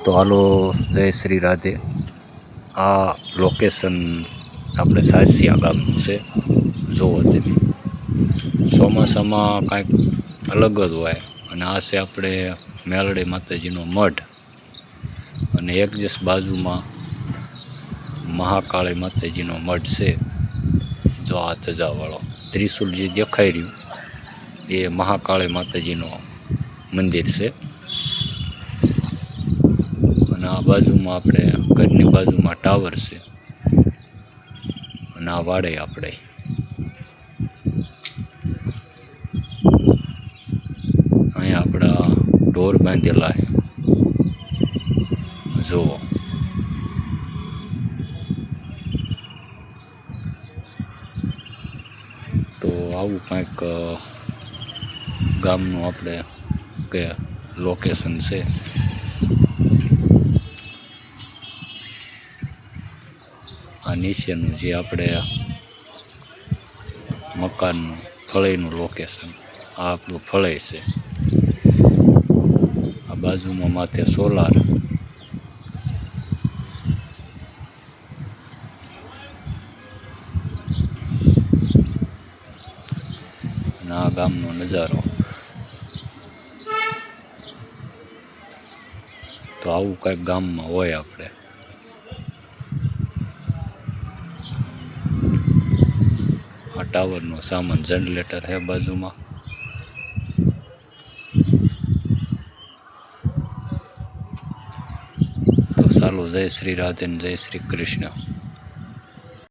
તો હાલો, જય શ્રી રાધે. આ લોકેશન આપણે સાસિયા ગામનું છે. જોવો તમે, ચોમાસામાં કાંઈક અલગ જ હોય. અને આ છે આપણે મેલડી માતાજીનો મઢ, અને એક દિવસ બાજુમાં મહાકાળી માતાજીનો મઢ છે. જો આ ધજાવાળો ત્રિશુલ જે દેખાઈ રહ્યું એ મહાકાળી માતાજીનો મંદિર છે. અને આ બાજુમાં આપણે ઘરની બાજુમાં ટાવર છે. અને આ વાડે આપણે અહીંયા આપણા ઢોર બાંધેલા છે. જુઓ, તો આવું કંઈક ગામનું આપણે કે લોકેશન છે. આ નીચેનું જે આપણે મકાનનું ફળીનું લોકેશન, આ આપણું ફળઈ છે. આ બાજુમાં માથે સોલાર, અને આ ગામનો નજારો. તો આવું કંઈક ગામમાં હોય. આપણે આ ટાવરનો સામાન જનરેટર છે બાજુમાં. તો ચાલો, જય શ્રી રાધે ને જય શ્રી કૃષ્ણ.